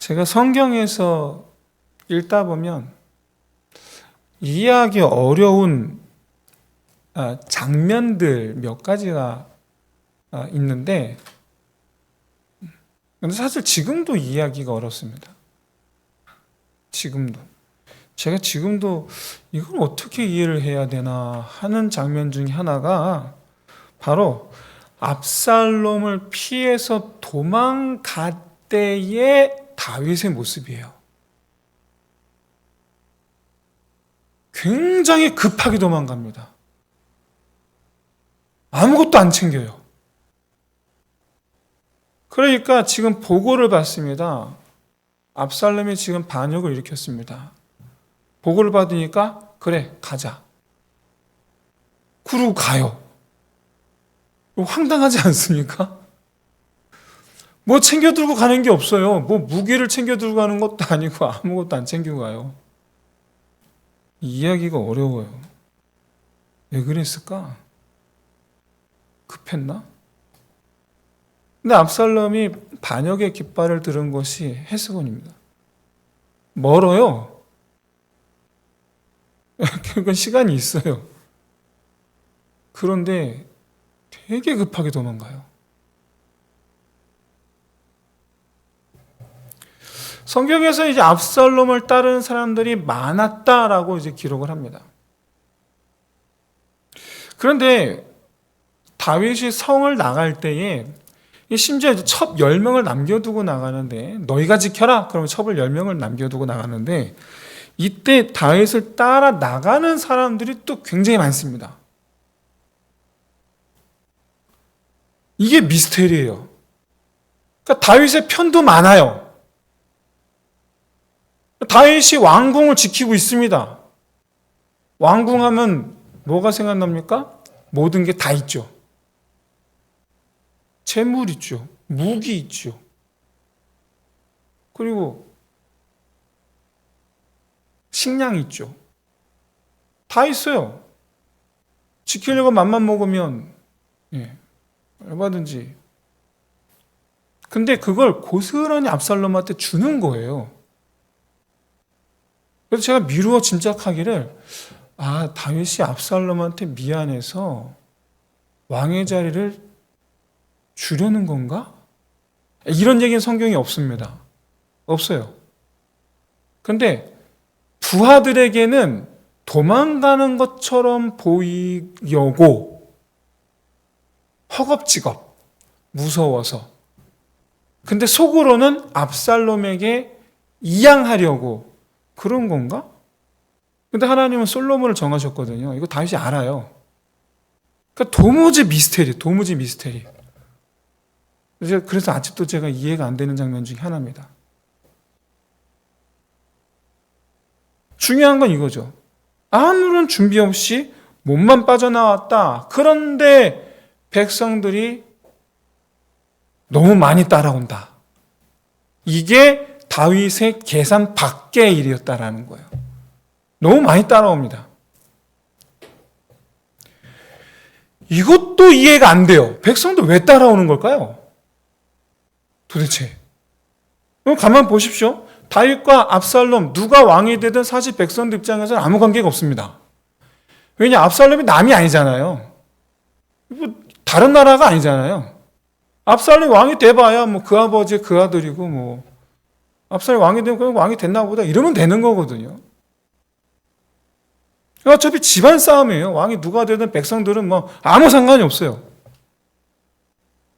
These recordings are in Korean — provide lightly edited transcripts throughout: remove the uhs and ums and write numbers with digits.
제가 성경에서 읽다 보면 이해하기 어려운 장면들 몇 가지가 있는데, 근데 사실 지금도 이해하기가 어렵습니다. 제가 지금도 이걸 어떻게 이해를 해야 되나 하는 장면 중에 하나가 바로 압살롬을 피해서 도망갈 때의 다윗의 모습이에요. 굉장히 급하게 도망갑니다. 아무것도 안 챙겨요. 그러니까 지금 보고를 받습니다. 압살롬이 지금 반역을 일으켰습니다. 보고를 받으니까 그래 가자. 그러고 가요. 황당하지 않습니까? 뭐 챙겨 들고 가는 게 없어요. 뭐 무기를 챙겨 들고 가는 것도 아니고 아무것도 안 챙기고 가요. 이해하기가 어려워요. 왜 그랬을까? 급했나? 근데 압살롬이 반역의 깃발을 들은 곳이 헤스본입니다. 멀어요. 그건 시간이 있어요. 그런데 되게 급하게 도망가요. 성경에서 이제 압살롬을 따르는 사람들이 많았다라고 이제 기록을 합니다. 그런데 다윗이 성을 나갈 때에 심지어 첩 10명을 남겨두고 나가는데, 너희가 지켜라! 그러면 첩을 10명을 남겨두고 나가는데, 이때 다윗을 따라 나가는 사람들이 또 굉장히 많습니다. 이게 미스테리예요. 그러니까 다윗의 편도 많아요. 다윗이 왕궁을 지키고 있습니다. 왕궁하면 뭐가 생각납니까? 모든 게 다 있죠. 재물 있죠. 무기 있죠. 그리고 식량 있죠. 다 있어요. 지키려고 맘만 먹으면 얼마든지. 근데 그걸 고스란히 압살롬한테 주는 거예요. 그래서 제가 미루어 짐작하기를 다윗이 압살롬한테 미안해서 왕의 자리를 주려는 건가? 이런 얘기는 성경에 없습니다. 없어요. 근데 부하들에게는 도망가는 것처럼 보이려고 허겁지겁 무서워서, 근데 속으로는 압살롬에게 이양하려고 그런 건가? 근데 하나님은 솔로몬을 정하셨거든요. 이거 다윗이 알아요. 그러니까 도무지 미스테리. 그래서 아직도 제가 이해가 안 되는 장면 중에 하나입니다. 중요한 건 이거죠. 아무런 준비 없이 몸만 빠져나왔다. 그런데 백성들이 너무 많이 따라온다. 이게 다윗의 계산 밖의 일이었다라는 거예요. 너무 많이 따라옵니다. 이것도 이해가 안 돼요. 백성들 왜 따라오는 걸까요? 도대체. 그럼 가만 보십시오. 다윗과 압살롬 누가 왕이 되든 사실 백성들 입장에서는 아무 관계가 없습니다. 왜냐, 압살롬이 남이 아니잖아요. 다른 나라가 아니잖아요. 압살롬이 왕이 돼봐야 그 아버지 그 아들이고 압살롬이 왕이 되면 그냥 왕이 됐나 보다 이러면 되는 거거든요. 어차피 집안 싸움이에요. 왕이 누가 되든 백성들은 아무 상관이 없어요.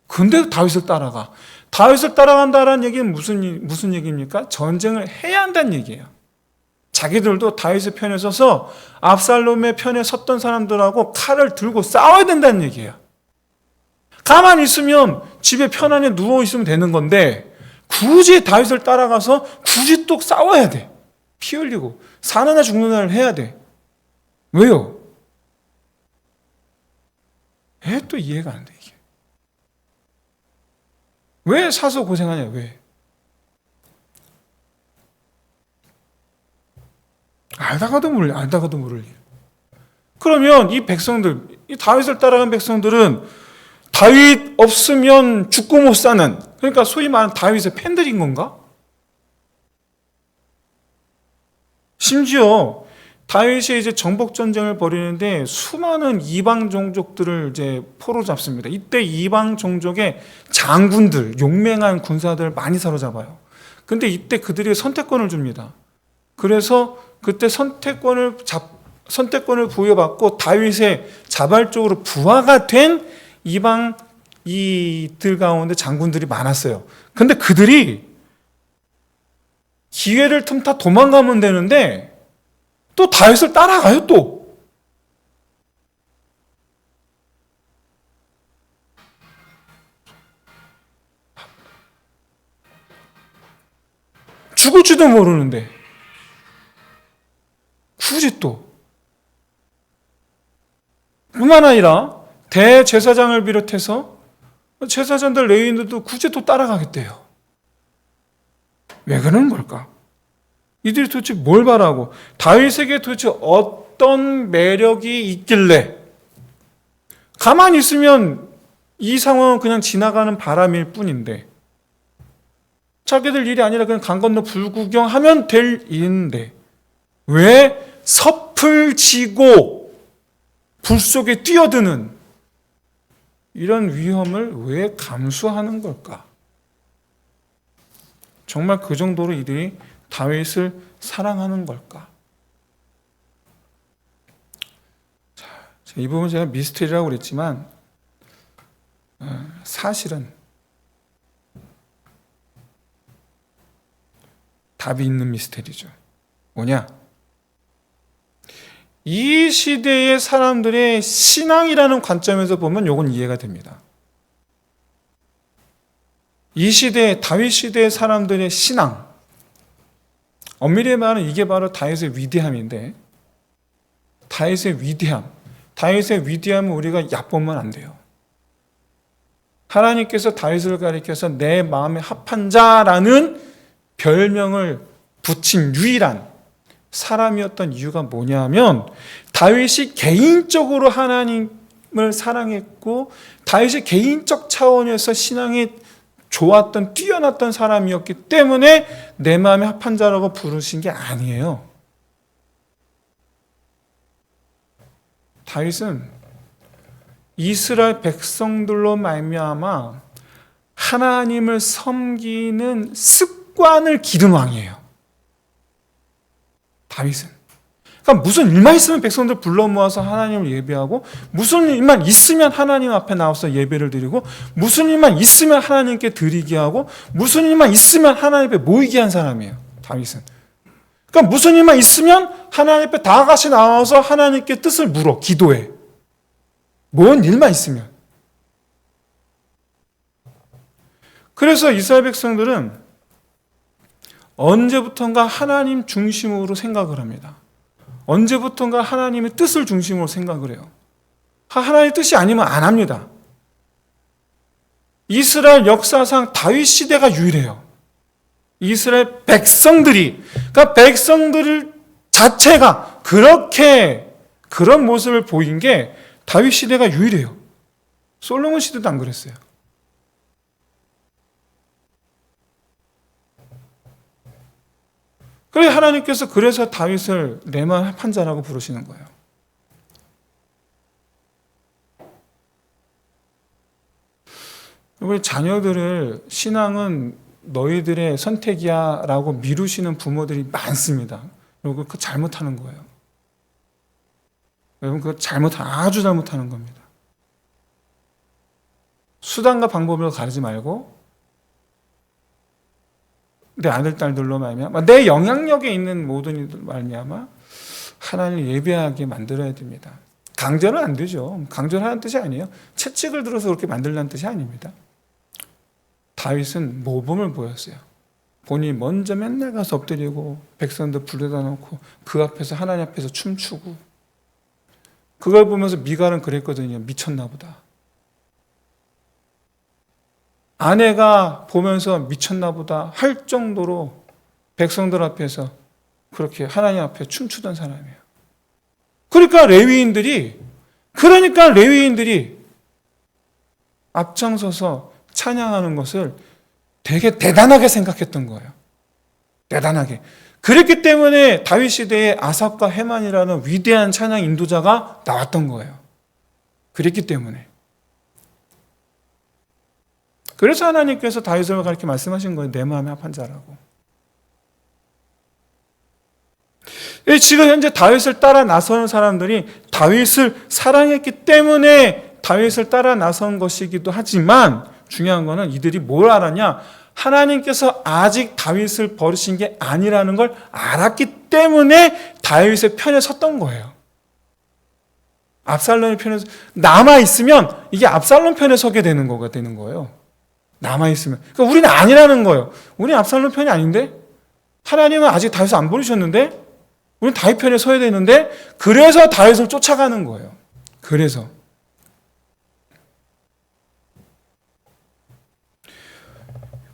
근데 다윗을 따라가. 다윗을 따라간다는 얘기는 무슨 얘기입니까? 전쟁을 해야 한다는 얘기예요. 자기들도 다윗의 편에 서서 압살롬의 편에 섰던 사람들하고 칼을 들고 싸워야 된다는 얘기예요. 가만히 있으면 집에 편안히 누워있으면 되는 건데 굳이 다윗을 따라가서 굳이 또 싸워야 돼. 피 흘리고 사느나 죽느나를 해야 돼. 왜요? 왜 또 이해가 안 돼, 이게. 왜 사서 고생하냐, 왜? 알다가도 모를 일. 그러면 이 백성들, 이 다윗을 따라간 백성들은 다윗 없으면 죽고 못 사는, 그러니까 소위 말하는 다윗의 팬들인 건가? 심지어 다윗이 이제 정복 전쟁을 벌이는데 수많은 이방 종족들을 이제 포로 잡습니다. 이때 이방 종족의 장군들, 용맹한 군사들 많이 사로잡아요. 근데 이때 그들이 선택권을 줍니다. 그래서 그때 선택권을 부여받고 다윗의 자발적으로 부하가 된 이방 이들 가운데 장군들이 많았어요. 근데 그들이 기회를 틈타 도망가면 되는데 또 다윗을 따라가요. 또 죽을지도 모르는데 굳이 또 뿐만 아니라 대제사장을 비롯해서 제사장들 레위인들도 굳이 또 따라가겠대요. 왜 그러는 걸까? 이들이 도대체 뭘 바라고, 다윗에게 도대체 어떤 매력이 있길래, 가만히 있으면 이 상황은 그냥 지나가는 바람일 뿐인데, 자기들 일이 아니라 그냥 강 건너 불구경하면 될 일인데, 왜 섭을 지고 불 속에 뛰어드는 이런 위험을 왜 감수하는 걸까? 정말 그 정도로 이들이 다윗을 사랑하는 걸까? 이 부분 제가 미스터리라고 그랬지만 사실은 답이 있는 미스터리죠. 뭐냐? 이 시대의 사람들의 신앙이라는 관점에서 보면 이건 이해가 됩니다. 이 시대, 다윗 시대의 사람들의 신앙, 엄밀히 말하면 이게 바로 다윗의 위대함인데, 다윗의 위대함을 우리가 얕보면 안 돼요. 하나님께서 다윗을 가리켜서 내 마음에 합한 자라는 별명을 붙인 유일한 사람이었던 이유가 뭐냐면, 다윗이 개인적으로 하나님을 사랑했고 다윗이 개인적 차원에서 신앙이 좋았던, 뛰어났던 사람이었기 때문에 내 마음에 합한 자라고 부르신 게 아니에요. 다윗은 이스라엘 백성들로 말미암아 하나님을 섬기는 습관을 기른 왕이에요. 다윗은. 그러니까 무슨 일만 있으면 백성들 불러 모아서 하나님을 예배하고, 무슨 일만 있으면 하나님 앞에 나와서 예배를 드리고, 무슨 일만 있으면 하나님께 드리게 하고, 무슨 일만 있으면 하나님 앞에 모이게 한 사람이에요. 다윗은. 그러니까 무슨 일만 있으면 하나님 앞에 다 같이 나와서 하나님께 뜻을 물어, 기도해. 뭔 일만 있으면. 그래서 이스라엘 백성들은 언제부턴가 하나님 중심으로 생각을 합니다. 언제부턴가 하나님의 뜻을 중심으로 생각을 해요. 하나님의 뜻이 아니면 안 합니다. 이스라엘 역사상 다윗 시대가 유일해요. 이스라엘 백성들이, 그러니까 백성들 자체가 그런 모습을 보인 게 다윗 시대가 유일해요. 솔로몬 시대도 안 그랬어요. 그래서 하나님께서 다윗을 내 마음 합한 자라고 부르시는 거예요. 우리 자녀들을 신앙은 너희들의 선택이야 라고 미루시는 부모들이 많습니다. 그리고 그거 잘못하는 거예요. 여러분, 그거 아주 잘못하는 겁니다. 수단과 방법으로 가르지 말고 내 아들, 딸들로 말미암아, 내 영향력에 있는 모든 이들 말미암아 하나님을 예배하게 만들어야 됩니다. 강제는 안 되죠. 강제를 하는 뜻이 아니에요. 채찍을 들어서 그렇게 만들라는 뜻이 아닙니다. 다윗은 모범을 보였어요. 본인이 먼저 맨날 가서 엎드리고 백성들 불러다 놓고 그 앞에서, 하나님 앞에서 춤추고, 그걸 보면서 미갈은 그랬거든요. 미쳤나 보다. 아내가 보면서 미쳤나 보다 할 정도로 백성들 앞에서 그렇게 하나님 앞에 춤추던 사람이에요. 그러니까 레위인들이 앞장서서 찬양하는 것을 되게 대단하게 생각했던 거예요. 대단하게. 그랬기 때문에 다윗 시대에 아삽과 헤만이라는 위대한 찬양 인도자가 나왔던 거예요. 그랬기 때문에. 그래서 하나님께서 다윗을 그렇게 말씀하신 거예요. 내 마음에 합한 자라고. 지금 현재 다윗을 따라 나서는 사람들이 다윗을 사랑했기 때문에 다윗을 따라 나선 것이기도 하지만 중요한 거는 이들이 뭘 알았냐? 하나님께서 아직 다윗을 버리신 게 아니라는 걸 알았기 때문에 다윗의 편에 섰던 거예요. 압살롬의 편에 남아있으면 이게 압살롬 편에 서게 되는 거예요. 남아있으면. 그러니까 우리는 아니라는 거예요. 우리는 압살롬 편이 아닌데? 하나님은 아직 다윗을 안 버리셨는데? 우리는 다윗 편에 서야 되는데? 그래서 다윗을 쫓아가는 거예요. 그래서.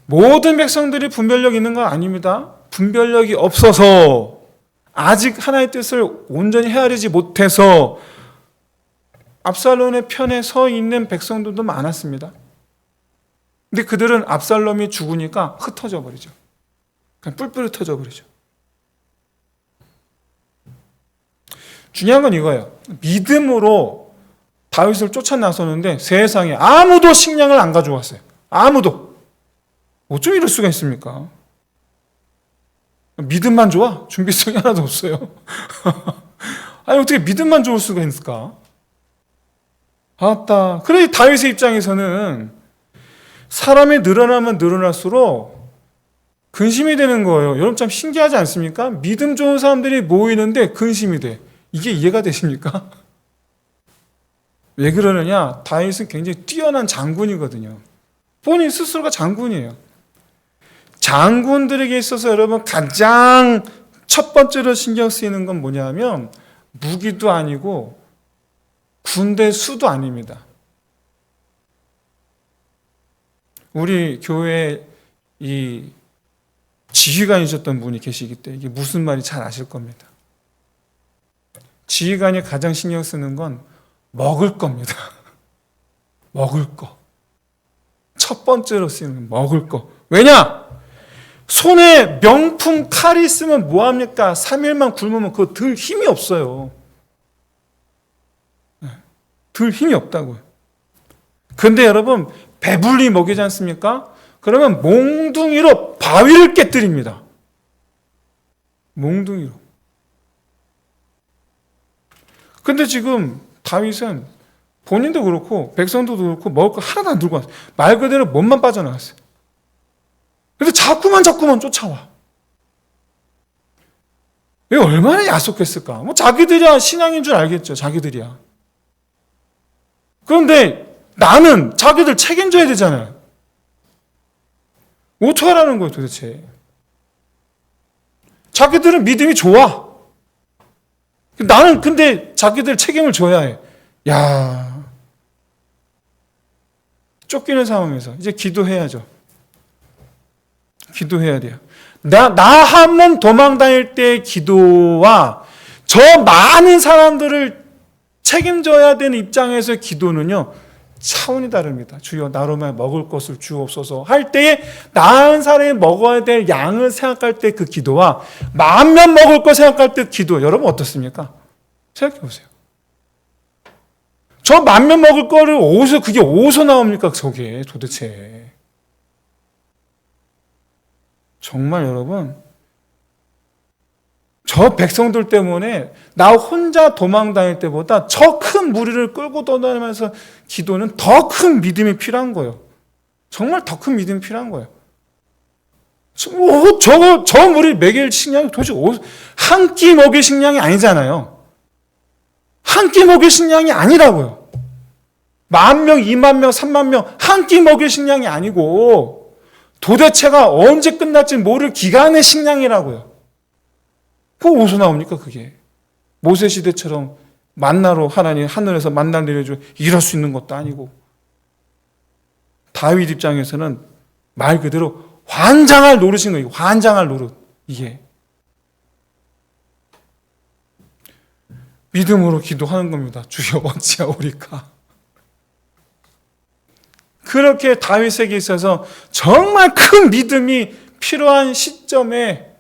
모든 백성들이 분별력 있는 건 아닙니다. 분별력이 없어서 아직 하나의 뜻을 온전히 헤아리지 못해서 압살롬의 편에 서 있는 백성들도 많았습니다. 근데 그들은 압살롬이 죽으니까 흩어져 버리죠. 그냥 뿔뿔이 흩어져 버리죠. 중요한 건 이거예요. 믿음으로 다윗을 쫓아 나서는데 세상에 아무도 식량을 안 가져왔어요. 아무도. 어쩜 이럴 수가 있습니까? 믿음만 좋아? 준비성이 하나도 없어요. 아니 어떻게 믿음만 좋을 수가 있을까? 아따. 그래 다윗의 입장에서는 사람이 늘어나면 늘어날수록 근심이 되는 거예요. 여러분 참 신기하지 않습니까? 믿음 좋은 사람들이 모이는데 근심이 돼. 이게 이해가 되십니까? 왜 그러느냐? 다윗은 굉장히 뛰어난 장군이거든요. 본인 스스로가 장군이에요. 장군들에게 있어서 여러분 가장 첫 번째로 신경 쓰이는 건 뭐냐면 무기도 아니고 군대 수도 아닙니다. 우리 교회에 이 지휘관이셨던 분이 계시기 때문에 이게 무슨 말인지 잘 아실 겁니다. 지휘관이 가장 신경 쓰는 건 먹을 겁니다. 먹을 거. 첫 번째로 쓰이는 건 먹을 거. 왜냐? 손에 명품 칼이 있으면 뭐합니까? 3일만 굶으면 그거 들 힘이 없어요. 들 힘이 없다고요. 근데 여러분 배불리 먹이지 않습니까? 그러면 몽둥이로 바위를 깨뜨립니다. 몽둥이로. 근데 지금 다윗은 본인도 그렇고 백성도 그렇고 먹을 거 하나도 안 들고 왔어요. 말 그대로 몸만 빠져나갔어요. 근데 자꾸만 쫓아와. 이게 얼마나 야속했을까? 뭐 자기들이야 신앙인 줄 알겠죠. 자기들이야. 그런데 나는 자기들 책임져야 되잖아요. 어떡하라는 거예요 도대체. 자기들은 믿음이 좋아. 나는 근데 자기들 책임을 져야 해. 야, 쫓기는 상황에서 이제 기도해야죠. 기도해야 돼요. 나 한 몸 도망 다닐 때의 기도와 저 많은 사람들을 책임져야 되는 입장에서의 기도는요 차원이 다릅니다. 주여 나로만 먹을 것을 주옵소서 할 때에 나은 사람이 먹어야 될 양을 생각할 때 그 기도와 10,000명 먹을 거 생각할 때 기도 여러분 어떻습니까? 생각해 보세요. 저 10,000명 먹을 거를 그게 어디서 나옵니까? 저게 도대체. 정말 여러분 저 백성들 때문에 나 혼자 도망 다닐 때보다 저 큰 무리를 끌고 떠다니면서 기도는 더 큰 믿음이 필요한 거예요. 정말 더 큰 믿음이 필요한 거예요. 저 무리 먹일 식량이 도대체 한 끼 먹일 식량이 아니잖아요. 한 끼 먹일 식량이 아니라고요. 10,000명, 20,000명, 30,000명 한 끼 먹일 식량이 아니고 도대체가 언제 끝날지 모를 기간의 식량이라고요. 그거 어디서 나옵니까 그게? 모세 시대처럼 만나로 하나님 하늘에서 만나를 내려줘 이럴 수 있는 것도 아니고 다윗 입장에서는 말 그대로 환장할 노릇인 거예요. 환장할 노릇. 이게 믿음으로 기도하는 겁니다. 주여 어찌하오리까. 그렇게 다윗에게 있어서 정말 큰 믿음이 필요한 시점에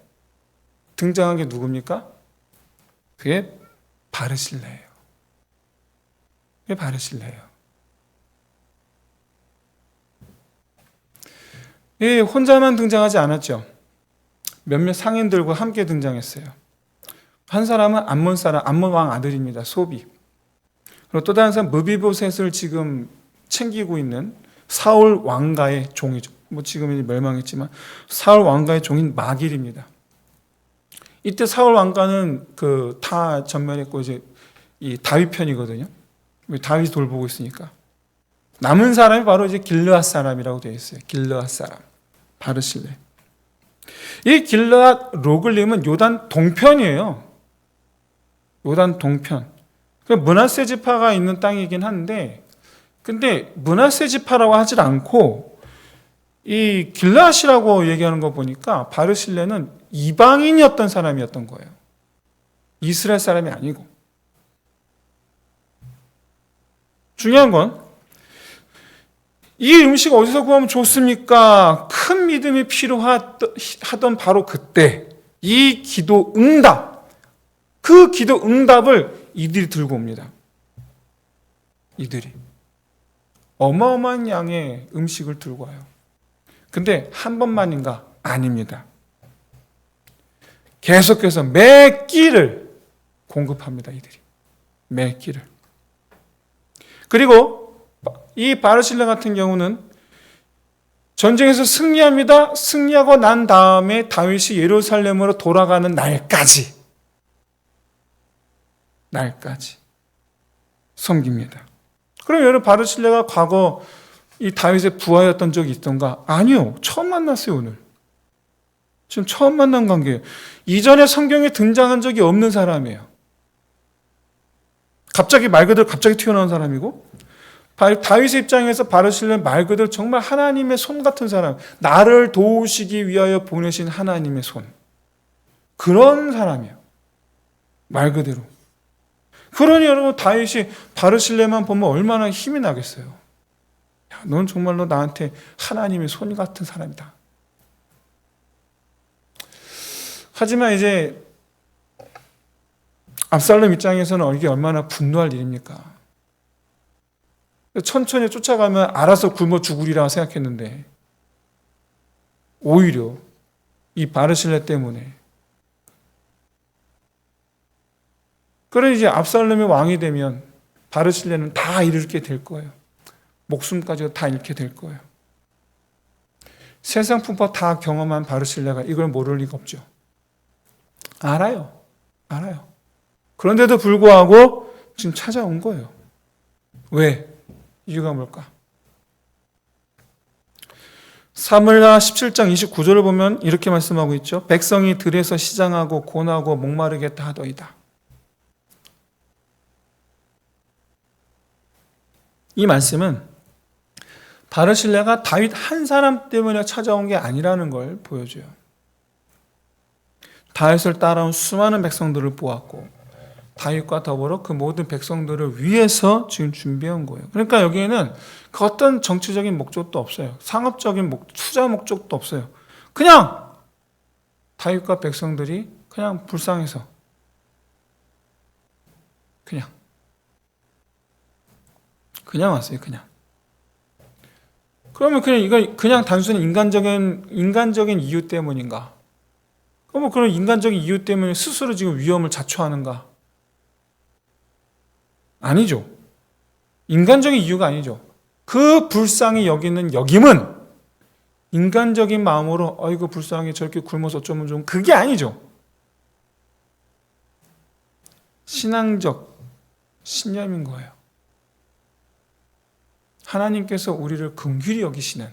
등장한 게 누굽니까? 그게 바르실레예요. 그게 바르실레예요. 혼자만 등장하지 않았죠. 몇몇 상인들과 함께 등장했어요. 한 사람은 암몬 사람, 암몬 왕 아들입니다. 소비. 그리고 또 다른 사람은 무비보셋을 지금 챙기고 있는 사울 왕가의 종이죠. 뭐 지금은 멸망했지만 사울 왕가의 종인 마길입니다. 이때 사울 왕가는 다 전멸했고 이제 이 다윗 편이거든요. 다윗이 돌보고 있으니까. 남은 사람이 바로 이제 길르앗 사람이라고 되어 있어요. 길르앗 사람. 바르실레. 이 길르앗 로글림은 요단 동편이에요. 요단 동편. 므낫세 지파가 있는 땅이긴 한데, 근데 므낫세 지파라고 하질 않고 이 길르앗이라고 얘기하는 거 보니까 바르실레는 이방인이었던 사람이었던 거예요. 이스라엘 사람이 아니고. 중요한 건 이 음식 어디서 구하면 좋습니까? 큰 믿음이 필요하던 바로 그때 이 기도 응답, 그 기도 응답을 이들이 들고 옵니다. 이들이 어마어마한 양의 음식을 들고 와요. 근데 한 번만인가? 아닙니다. 계속해서 매 끼를 공급합니다. 이들이 매 끼를. 그리고 이 바르실레 같은 경우는 전쟁에서 승리합니다. 승리하고 난 다음에 다윗이 예루살렘으로 돌아가는 날까지 섬깁니다. 그럼 여러분 바르실레가 과거 이 다윗의 부하였던 적이 있던가? 아니요. 처음 만났어요. 오늘. 지금 처음 만난 관계예요. 이전에 성경에 등장한 적이 없는 사람이에요. 갑자기 말 그대로 갑자기 튀어나온 사람이고, 다윗의 입장에서 바르실레는 말 그대로 정말 하나님의 손 같은 사람, 나를 도우시기 위하여 보내신 하나님의 손, 그런 사람이에요. 말 그대로. 그러니 여러분 다윗이 바르실레만 보면 얼마나 힘이 나겠어요. 야, 넌 정말로 나한테 하나님의 손 같은 사람이다. 하지만 이제 압살롬 입장에서는 이게 얼마나 분노할 일입니까? 천천히 쫓아가면 알아서 굶어 죽으리라 생각했는데 오히려 이 바르실레 때문에. 그래 이제 압살롬이 왕이 되면 바르실레는 다 잃게 될 거예요. 목숨까지 다 잃게 될 거예요. 세상 풍파 다 경험한 바르실레가 이걸 모를 리가 없죠. 알아요. 그런데도 불구하고 지금 찾아온 거예요. 왜? 이유가 뭘까? 사무엘하 17장 29절을 보면 이렇게 말씀하고 있죠. 백성이 들에서 시장하고 고나고 목마르겠다 하더이다. 이 말씀은 바르실레가 다윗 한 사람 때문에 찾아온 게 아니라는 걸 보여줘요. 다윗을 따라온 수많은 백성들을 보았고 다윗과 더불어 그 모든 백성들을 위해서 지금 준비한 거예요. 그러니까 여기에는 그 어떤 정치적인 목적도 없어요. 상업적인 투자 목적도 없어요. 그냥 다윗과 백성들이 그냥 불쌍해서 그냥 왔어요. 그냥. 그러면 이거 그냥 단순히 인간적인 이유 때문인가? 그럼 그런 인간적인 이유 때문에 스스로 지금 위험을 자초하는가? 아니죠. 인간적인 이유가 아니죠. 그 불쌍히 여기는 여김은 인간적인 마음으로 어이구 불쌍해 저렇게 굶어서 어쩌면 좀 그게 아니죠. 신앙적 신념인 거예요. 하나님께서 우리를 긍휼히 여기시는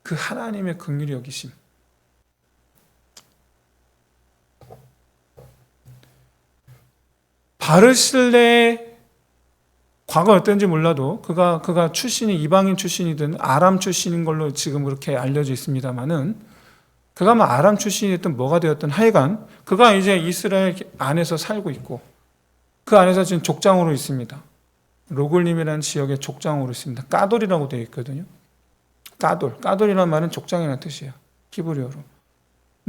그 하나님의 긍휼히 여기심. 바르실레의 과거 어떤지 몰라도 그가 출신이 이방인 출신이든 아람 출신인 걸로 지금 그렇게 알려져 있습니다만은 그가 뭐 아람 출신이 됐든 뭐가 되었든 하여간 그가 이제 이스라엘 안에서 살고 있고 그 안에서 지금 족장으로 있습니다. 로글림이라는 지역의 족장으로 있습니다. 까돌이라고 되어 있거든요. 까돌이라는 말은 족장이라는 뜻이에요. 히브리어로.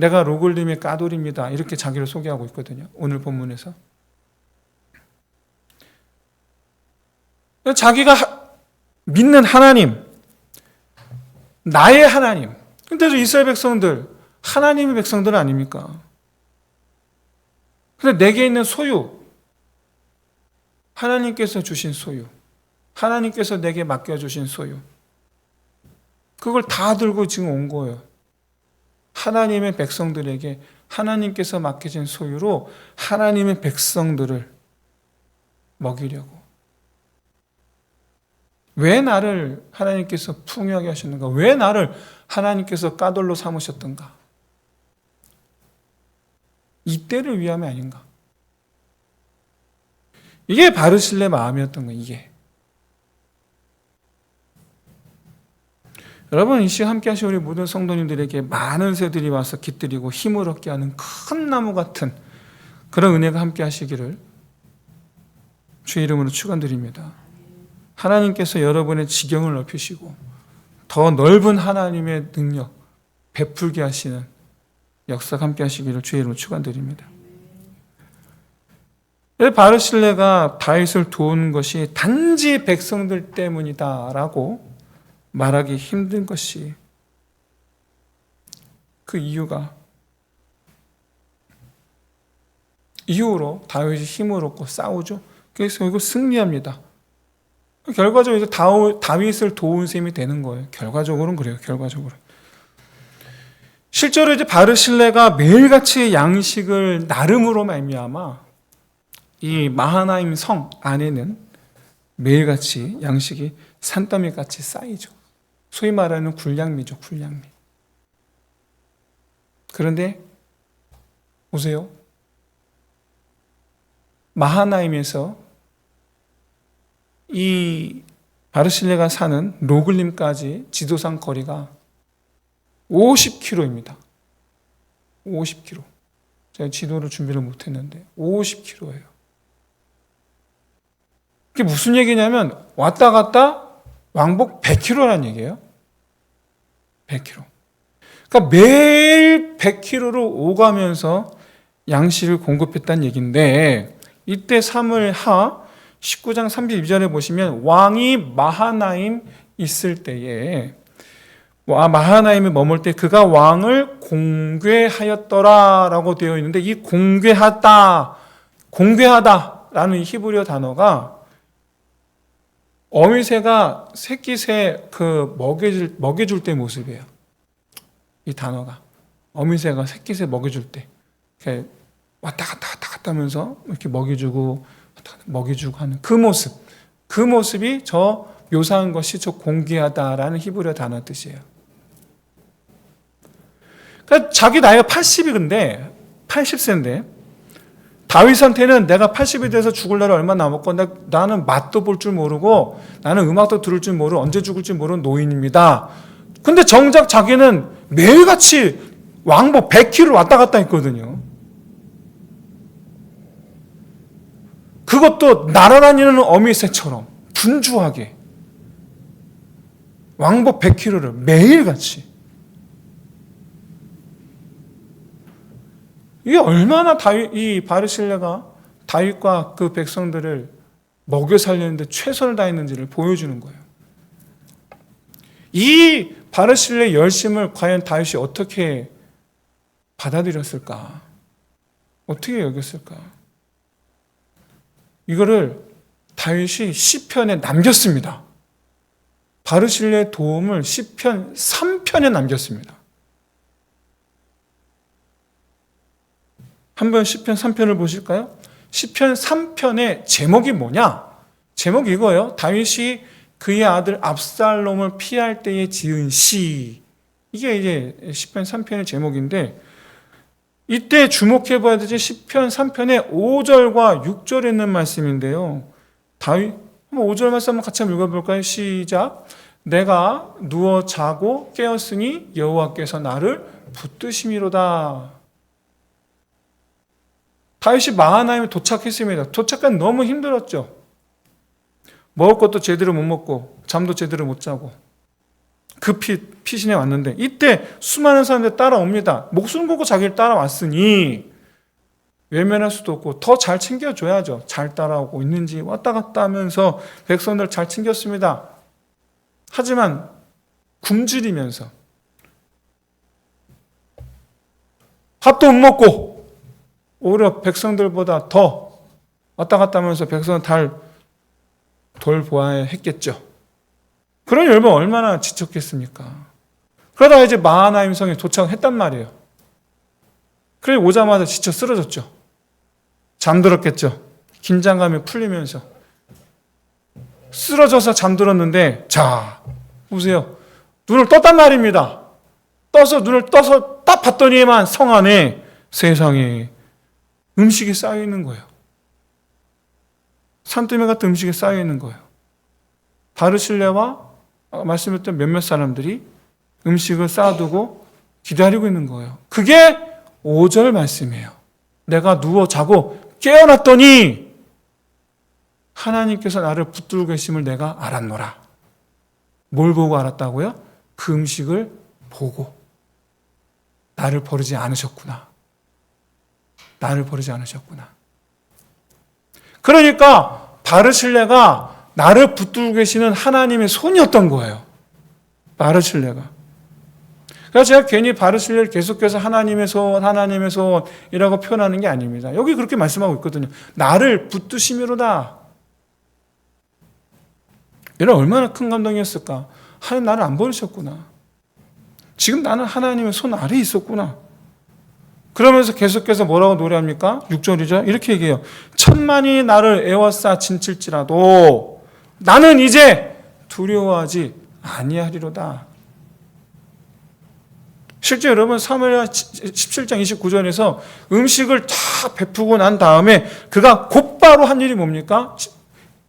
내가 로글림의 까돌입니다. 이렇게 자기를 소개하고 있거든요. 오늘 본문에서. 자기가 믿는 하나님, 나의 하나님. 근데도 이스라엘 백성들, 하나님의 백성들 아닙니까? 근데 내게 있는 소유, 하나님께서 주신 소유, 하나님께서 내게 맡겨주신 소유, 그걸 다 들고 지금 온 거예요. 하나님의 백성들에게 하나님께서 맡겨진 소유로 하나님의 백성들을 먹이려고. 왜 나를 하나님께서 풍요하게 하셨는가? 왜 나를 하나님께서 까돌로 삼으셨던가? 이때를 위함이 아닌가? 이게 바르실레 마음이었던 거예요. 이게. 여러분, 이 시간 함께 하신 우리 모든 성도님들에게 많은 새들이 와서 깃들이고 힘을 얻게 하는 큰 나무 같은 그런 은혜가 함께 하시기를 주의 이름으로 축원드립니다. 하나님께서 여러분의 지경을 넓히시고 더 넓은 하나님의 능력 베풀게 하시는 역사가 함께 하시기를 주의 이름으로 축원드립니다. 바르실레가 다윗을 도운 것이 단지 백성들 때문이다라고 말하기 힘든 것이 그 이유가 이후로 다윗이 힘을 얻고 싸우죠. 그래서 이거 승리합니다. 결과적으로 다윗을 도운 셈이 되는 거예요. 결과적으로는 그래요. 결과적으로. 실제로 이제 바르실레가 매일같이 양식을 나름으로 말미암아 이 마하나임 성 안에는 매일같이 양식이 산더미같이 쌓이죠. 소위 말하는 굴량미죠. 굴량미. 그런데 보세요. 마하나임에서 이 바르실레가 사는 로글림까지 지도상 거리가 50km입니다. 50km. 제가 지도를 준비를 못했는데 50km예요. 그게 무슨 얘기냐면 왔다 갔다 왕복 100km라는 얘기예요. 100km. 그러니까 매일 100km를 오가면서 양식을 공급했다는 얘기인데 이때 사무엘하 19장 32절에 보시면 왕이 마하나임 있을 때에 마하나임에 머물 때 그가 왕을 공궤하였더라라고 되어 있는데 이 공궤하다라는 히브리어 단어가 어미새가 새끼새 먹여줄 때 모습이에요. 이 단어가 어미새가 새끼새 먹여줄 때 이렇게 왔다 갔다 하면서 이렇게 먹여주고 하는 그 모습이 저 묘사한 것이 저 공귀하다라는 히브리어 단어 뜻이에요. 그러니까 자기 나이가 80세인데 다윗한테는 내가 80이 돼서 죽을 날이 얼마 남았고 나는 맛도 볼 줄 모르고 나는 음악도 들을 줄 모르고 언제 죽을지 모르는 노인입니다. 근데 정작 자기는 매일같이 왕복 100km 왔다 갔다 했거든요. 그것도 날아다니는 어미새처럼 분주하게 왕복 100km를 매일같이. 이게 얼마나 이 바르실레가 다윗과 그 백성들을 먹여 살리는데 최선을 다했는지를 보여주는 거예요. 이 바르실레의 열심을 과연 다윗이 어떻게 받아들였을까? 어떻게 여겼을까? 이거를 다윗이 시편에 남겼습니다. 바르실레의 도움을 시편 3편에 남겼습니다. 한번 시편 3편을 보실까요? 시편 3편의 제목이 뭐냐? 제목이 이거예요. 다윗이 그의 아들 압살롬을 피할 때에 지은 시. 이게 이제 시편 3편의 제목인데 이때 주목해 봐야 되지 시편 3편의 5절과 6절에 있는 말씀인데요. 다윗 5절 말씀 한번 같이 한번 읽어볼까요? 시작. 내가 누워 자고 깨었으니 여호와께서 나를 붙드심이로다. 다윗이 마하나임에 도착했습니다. 도착한 너무 힘들었죠. 먹을 것도 제대로 못 먹고 잠도 제대로 못 자고 그 피신해 왔는데 이때 수많은 사람들이 따라옵니다. 목숨 걸고 자기를 따라왔으니 외면할 수도 없고 더 잘 챙겨줘야죠. 잘 따라오고 있는지 왔다 갔다 하면서 백성들 잘 챙겼습니다. 하지만 굶주리면서 밥도 못 먹고 오히려 백성들보다 더 왔다 갔다 하면서 백성을 돌보아야 했겠죠. 그러니 얼마나 지쳤겠습니까? 그러다가 이제 마하나임 성에 도착했단 말이에요. 그래 오자마자 지쳐 쓰러졌죠. 잠들었겠죠. 긴장감이 풀리면서 쓰러져서 잠들었는데 자 보세요. 눈을 떴단 말입니다. 눈을 떠서 딱 봤더니만 성 안에 세상에 음식이 쌓여 있는 거예요. 산더미 같은 음식이 쌓여 있는 거예요. 바르실레와 말씀했던 몇몇 사람들이 음식을 쌓아두고 기다리고 있는 거예요. 그게 5절 말씀이에요. 내가 누워 자고 깨어났더니 하나님께서 나를 붙들고 계심을 내가 알았노라. 뭘 보고 알았다고요? 그 음식을 보고 나를 버리지 않으셨구나. 나를 버리지 않으셨구나. 그러니까 바르실레가 나를 붙들고 계시는 하나님의 손이었던 거예요. 바르실레가. 그래서 제가 괜히 바르실레를 계속해서 하나님의 손이라고 표현하는 게 아닙니다. 여기 그렇게 말씀하고 있거든요. 나를 붙드심이로다. 이런 얼마나 큰 감동이었을까. 하나님 나를 안 버리셨구나. 지금 나는 하나님의 손 아래에 있었구나. 그러면서 계속해서 뭐라고 노래합니까? 6절이죠. 이렇게 얘기해요. 천만이 나를 에워싸 진칠지라도 나는 이제 두려워하지 아니하리로다. 실제 여러분 사무엘하 17장 29절에서 음식을 다 베푸고 난 다음에 그가 곧바로 한 일이 뭡니까?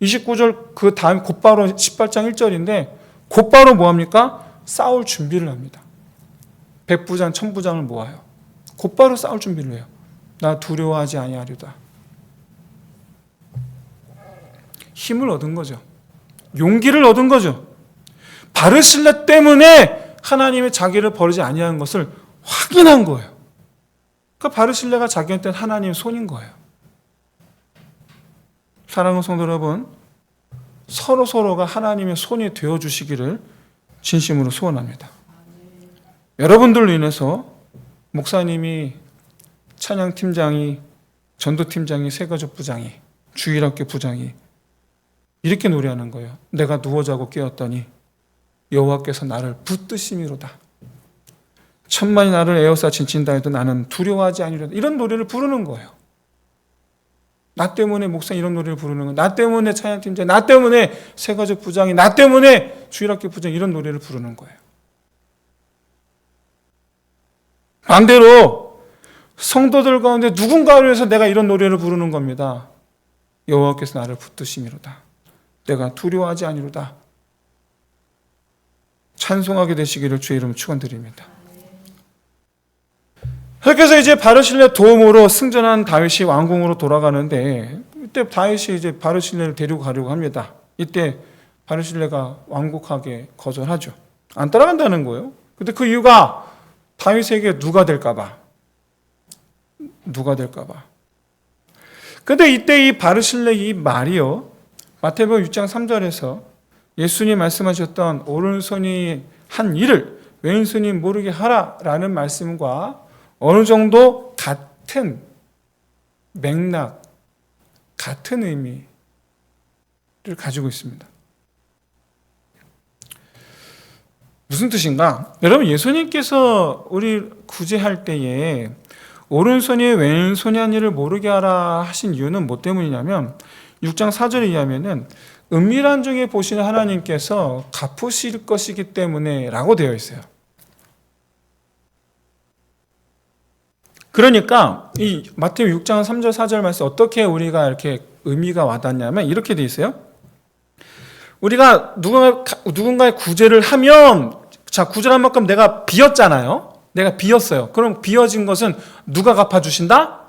29절 그 다음 곧바로 18장 1절인데 곧바로 뭐합니까? 싸울 준비를 합니다. 백부장 천부장을 모아요. 곧바로 싸울 준비를 해요. 나 두려워하지 아니하리로다. 힘을 얻은 거죠. 용기를 얻은 거죠. 바르실레 때문에 하나님의 자기를 버리지 아니하는 것을 확인한 거예요. 그 바르실레가 자기한테는 하나님의 손인 거예요. 사랑하는 성도 여러분, 서로가 하나님의 손이 되어주시기를 진심으로 소원합니다. 여러분들로 인해서 목사님이, 찬양팀장이, 전도팀장이, 세가족 부장이, 주일학교 부장이 이렇게 노래하는 거예요. 내가 누워자고 깨었더니 여호와께서 나를 붙드심이로다. 천만이 나를 에워싸 진친다 해도 나는 두려워하지 아니로다. 이런 노래를 부르는 거예요. 나 때문에 목사 이런 노래를 부르는 거예요. 나 때문에 찬양팀장, 나 때문에 세가족 부장이, 나 때문에 주일학교 부장이 이런 노래를 부르는 거예요. 반대로 성도들 가운데 누군가를 위해서 내가 이런 노래를 부르는 겁니다. 여호와께서 나를 붙드심이로다. 내가 두려워하지 아니로다. 찬송하게 되시기를 주의 이름으로 축원드립니다. 그래서 이제 바르실레 도움으로 승전한 다윗이 왕궁으로 돌아가는데 이때 다윗이 이제 바르실레를 데리고 가려고 합니다. 이때 바르실레가 완곡하게 거절하죠. 안 따라간다는 거예요. 근데 그 이유가 다윗에게 누가 될까봐. 근데 이때 이 바르실레 이 말이요. 마태복음 6장 3절에서 예수님 말씀하셨던 오른손이 한 일을 왼손이 모르게 하라라는 말씀과 어느 정도 같은 맥락, 같은 의미를 가지고 있습니다. 무슨 뜻인가? 여러분, 예수님께서 우리 구제할 때에 오른손이 왼손이 한 일을 모르게 하라 하신 이유는 뭐 때문이냐면 6장 4절에 의하면은 은밀한 중에 보시는 하나님께서 갚으실 것이기 때문에 라고 되어 있어요. 그러니까 이 마태복음 6장 3절 4절 말씀 어떻게 우리가 이렇게 의미가 와닿냐면 이렇게 되어 있어요. 우리가 누군가의 구제를 하면 자, 구제한 만큼 내가 비었잖아요. 내가 비었어요. 그럼 비어진 것은 누가 갚아주신다?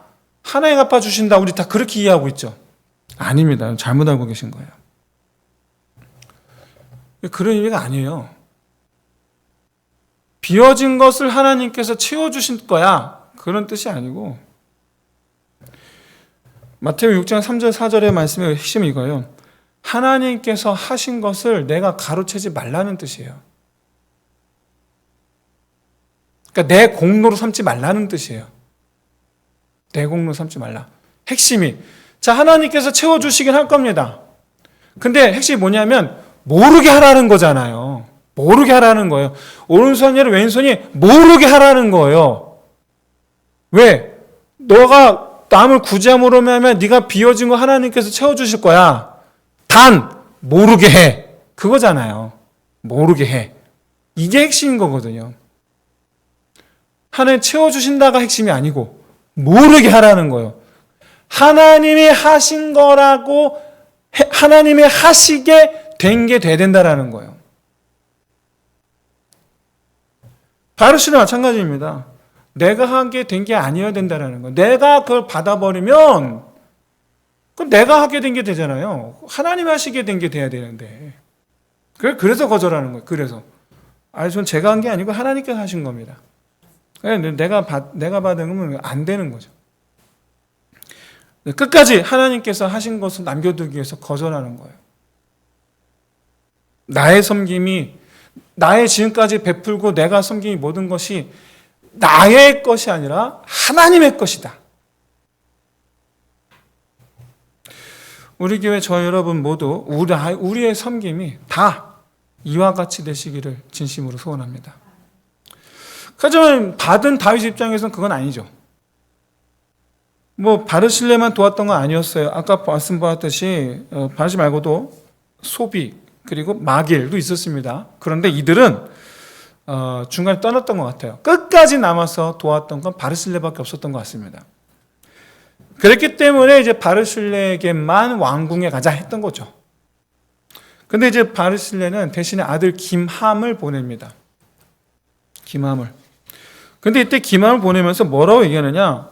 하나님 갚아주신다. 우리 다 그렇게 이해하고 있죠. 아닙니다. 잘못 알고 계신 거예요. 그런 의미가 아니에요. 비어진 것을 하나님께서 채워주실 거야. 그런 뜻이 아니고, 마태복음 6장 3절 4절의 말씀의 핵심이 이거예요. 하나님께서 하신 것을 내가 가로채지 말라는 뜻이에요. 그러니까 내 공로로 삼지 말라는 뜻이에요. 내 공로로 삼지 말라. 핵심이, 자, 하나님께서 채워주시긴 할 겁니다. 근데 핵심이 뭐냐면 모르게 하라는 거잖아요. 모르게 하라는 거예요. 오른손이 아니라 왼손이 모르게 하라는 거예요. 왜? 너가 남을 구제함으로 하면 네가 비워진 거 하나님께서 채워주실 거야. 단 모르게 해. 그거잖아요. 모르게 해. 이게 핵심인 거거든요. 하나님 채워주신다가 핵심이 아니고 모르게 하라는 거예요. 하나님이 하신 거라고 하나님이 하시게 된 게 돼야 된다라는 거예요. 바르시도 마찬가지입니다. 내가 하게 된 게 아니어야 된다라는 거예요. 내가 그걸 받아버리면 그럼 내가 하게 된 게 되잖아요. 하나님 하시게 된 게 돼야 되는데. 그래서 거절하는 거예요. 그래서. 전 제가 한 게 아니고 하나님께서 하신 겁니다. 내가 받은 거면 안 되는 거죠. 끝까지 하나님께서 하신 것을 남겨두기 위해서 거절하는 거예요. 나의 섬김이, 나의 지금까지 베풀고 내가 섬긴 모든 것이 나의 것이 아니라 하나님의 것이다. 우리 교회 저 여러분 모두 우리의 섬김이 다 이와 같이 되시기를 진심으로 소원합니다. 하지만 받은 다윗 입장에서는 그건 아니죠. 바르실레만 도왔던 건 아니었어요. 아까 말씀보았듯이 바르시 말고도 소비 그리고 마길도 있었습니다. 그런데 이들은 중간에 떠났던 것 같아요. 끝까지 남아서 도왔던 건 바르실레밖에 없었던 것 같습니다. 그랬기 때문에 이제 바르실레에게만 왕궁에 가자 했던 거죠. 근데 이제 바르실레는 대신에 아들 김함을 보냅니다. 김함을. 근데 이때 김함을 보내면서 뭐라고 얘기하느냐?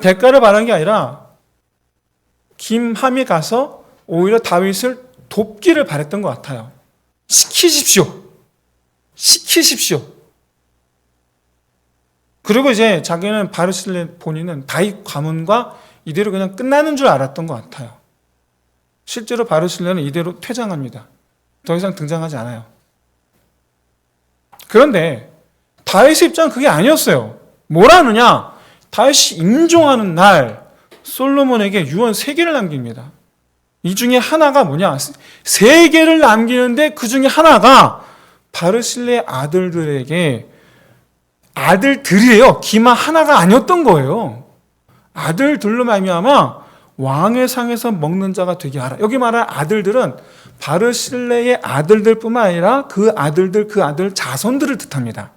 대가를 바라는 게 아니라 김함이 가서 오히려 다윗을 돕기를 바랬던 것 같아요. 시키십시오. 그리고 이제 자기는 바르실레 본인은 다윗 가문과 이대로 그냥 끝나는 줄 알았던 것 같아요. 실제로 바르실레는 이대로 퇴장합니다. 더 이상 등장하지 않아요. 그런데 다윗의 입장은 그게 아니었어요. 뭐라느냐? 다윗이 임종하는 날 솔로몬에게 유언 3개를 남깁니다. 이 중에 하나가 뭐냐? 3개를 남기는데 그 중에 하나가 바르실레 아들들에게 아들들이에요. 기만 하나가 아니었던 거예요. 아들들로 말미암아 왕의 상에서 먹는 자가 되게 하라. 여기 말하는 아들들은 바르실레의 아들들뿐만 아니라 그 아들 자손들을 뜻합니다.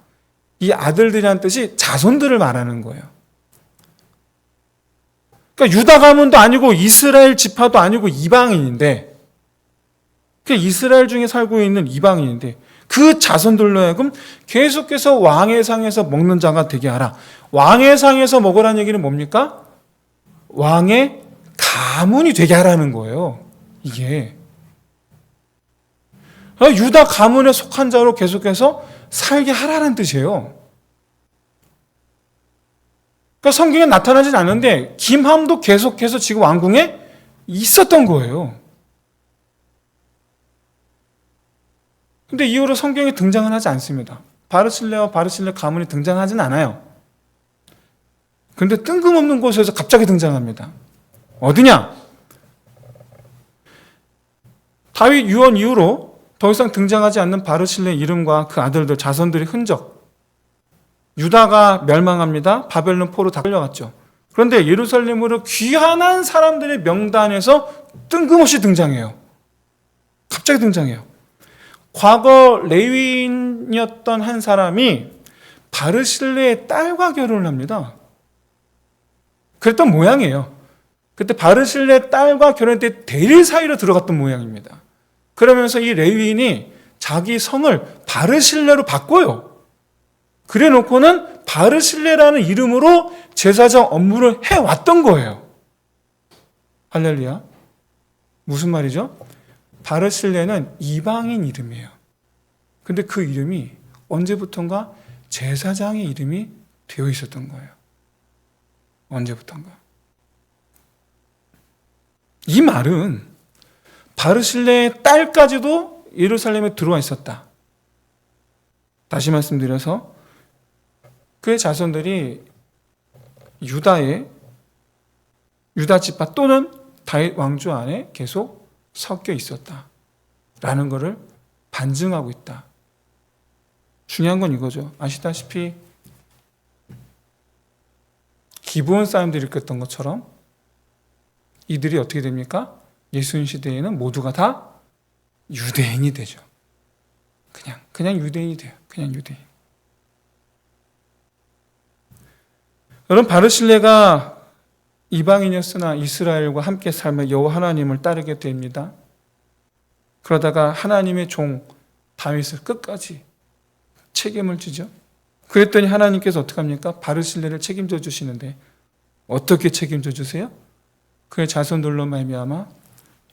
이 아들들이라는 뜻이 자손들을 말하는 거예요. 그러니까 유다 가문도 아니고 이스라엘 지파도 아니고 이방인인데, 이스라엘 중에 살고 있는 이방인인데 그 자손들로 하여금 계속해서 왕의 상에서 먹는 자가 되게 하라. 왕의 상에서 먹으라는 얘기는 뭡니까? 왕의 가문이 되게 하라는 거예요. 이게 유다 가문에 속한 자로 계속해서 살게 하라는 뜻이에요. 그러니까 성경에 나타나진 않는데 김함도 계속해서 지금 왕궁에 있었던 거예요. 근데 이후로 성경에 등장은 하지 않습니다. 바르실레와 바르실레 가문이 등장하진 않아요. 그런데 뜬금없는 곳에서 갑자기 등장합니다. 어디냐? 다윗 유언 이후로 더 이상 등장하지 않는 바르실레 이름과 그 아들들 자손들의 흔적. 유다가 멸망합니다. 바벨론 포로 다 끌려갔죠. 그런데 예루살렘으로 귀환한 사람들의 명단에서 뜬금없이 등장해요. 갑자기 등장해요. 과거 레위인이었던 한 사람이 바르실레의 딸과 결혼을 합니다. 그랬던 모양이에요. 그때 바르실레 딸과 결혼할 때 대리 사이로 들어갔던 모양입니다. 그러면서 이 레위인이 자기 성을 바르실레로 바꿔요. 그래 놓고는 바르실레라는 이름으로 제사장 업무를 해왔던 거예요. 할렐루야. 무슨 말이죠? 바르실레는 이방인 이름이에요. 근데 그 이름이 언제부턴가 제사장의 이름이 되어 있었던 거예요. 언제부턴가. 이 말은 바르실레의 딸까지도 예루살렘에 들어와 있었다. 다시 말씀드려서 그의 자손들이 유다 지파 또는 다윗 왕조 안에 계속 섞여 있었다라는 것을 반증하고 있다. 중요한 건 이거죠. 아시다시피 기브온 사람들이 일컫던 것처럼 이들이 어떻게 됩니까? 예수님 시대에는 모두가 다 유대인이 되죠. 그냥 유대인이 돼요. 그냥 유대인. 여러분, 바르실레가 이방인이었으나 이스라엘과 함께 살며 여호와 하나님을 따르게 됩니다. 그러다가 하나님의 종 다윗을 끝까지 책임을 지죠. 그랬더니 하나님께서 어떻게 합니까? 바르실레를 책임져 주시는데 어떻게 책임져 주세요? 그의 자손들로 말미암아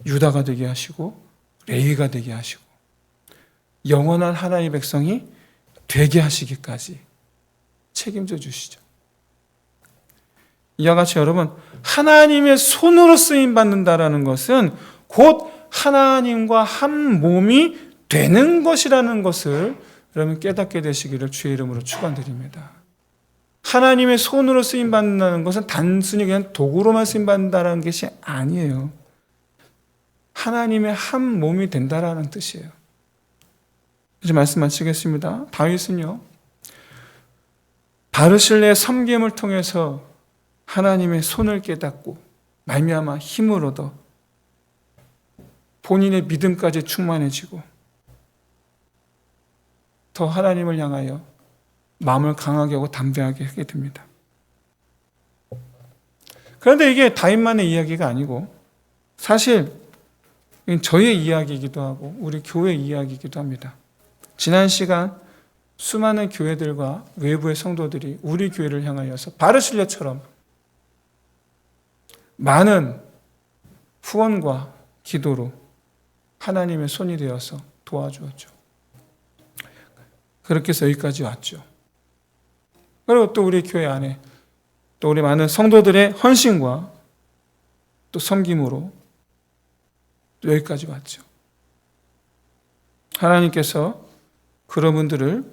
유다가 되게 하시고 레위가 되게 하시고 영원한 하나님의 백성이 되게 하시기까지 책임져 주시죠. 이와 같이 여러분, 하나님의 손으로 쓰임 받는다라는 것은 곧 하나님과 한 몸이 되는 것이라는 것을 여러분 깨닫게 되시기를 주의 이름으로 축원드립니다. 하나님의 손으로 쓰임 받는다는 것은 단순히 그냥 도구로만 쓰임 받는다는 것이 아니에요. 하나님의 한 몸이 된다라는 뜻이에요. 이제 말씀 마치겠습니다. 다윗은요, 바르실레의 섬김을 통해서 하나님의 손을 깨닫고 말미암아 힘을 얻어 본인의 믿음까지 충만해지고 더 하나님을 향하여 마음을 강하게 하고 담대하게 하게 됩니다. 그런데 이게 다윗만의 이야기가 아니고 사실 저의 이야기이기도 하고 우리 교회 이야기이기도 합니다. 지난 시간 수많은 교회들과 외부의 성도들이 우리 교회를 향하여서 바르실레처럼 많은 후원과 기도로 하나님의 손이 되어서 도와주었죠. 그렇게 해서 여기까지 왔죠. 그리고 또 우리 교회 안에 또 우리 많은 성도들의 헌신과 또 섬김으로 또 여기까지 왔죠. 하나님께서 그런 분들을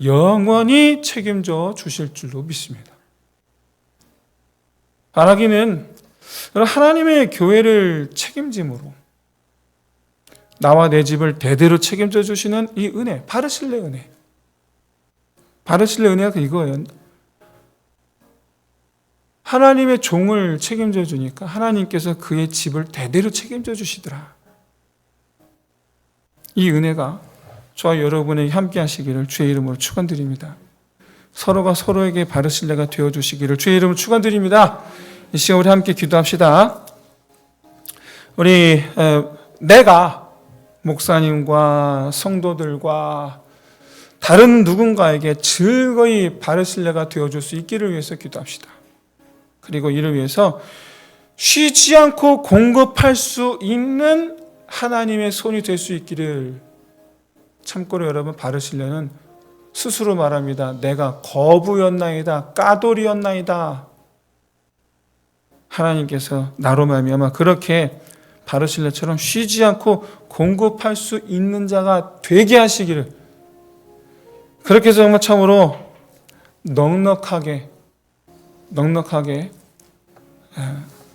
영원히 책임져 주실 줄로 믿습니다. 바라기는 하나님의 교회를 책임짐으로 나와 내 집을 대대로 책임져 주시는 이 은혜, 바르실레 은혜. 바르실레 은혜가 이거예요. 하나님의 종을 책임져 주니까 하나님께서 그의 집을 대대로 책임져 주시더라. 이 은혜가 저와 여러분에게 함께 하시기를 주의 이름으로 축원드립니다. 서로가 서로에게 바르실레가 되어 주시기를 주의 이름으로 축원드립니다. 이 시간 우리 함께 기도합시다. 우리 내가 목사님과 성도들과 다른 누군가에게 즐거이 바르실레가 되어줄 수 있기를 위해서 기도합시다. 그리고 이를 위해서 쉬지 않고 공급할 수 있는 하나님의 손이 될 수 있기를. 참고로 여러분, 바르실레는 스스로 말합니다. 내가 거부였나이다, 까돌이었나이다. 하나님께서 나로 말미암아 그렇게 바르실레처럼 쉬지 않고 공급할 수 있는 자가 되게 하시기를. 그렇게 해서 정말 참으로 넉넉하게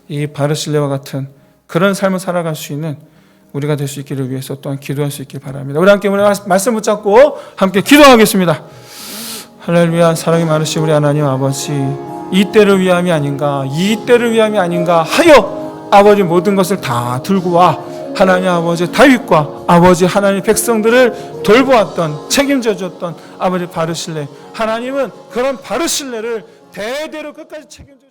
이 바르실레와 같은 그런 삶을 살아갈 수 있는 우리가 될 수 있기를 위해서 또한 기도할 수 있길 바랍니다. 우리 함께 오늘 말씀 붙잡고 함께 기도하겠습니다. 할렐루야. 사랑이 많으신 우리 하나님 아버지, 이 때를 위함이 아닌가, 이 때를 위함이 아닌가 하여 아버지 모든 것을 다 들고 와 하나님 아버지 다윗과 아버지 하나님 백성들을 돌보았던, 책임져 줬던 아버지 바르실레, 하나님은 그런 바르실레를 대대로 끝까지 책임져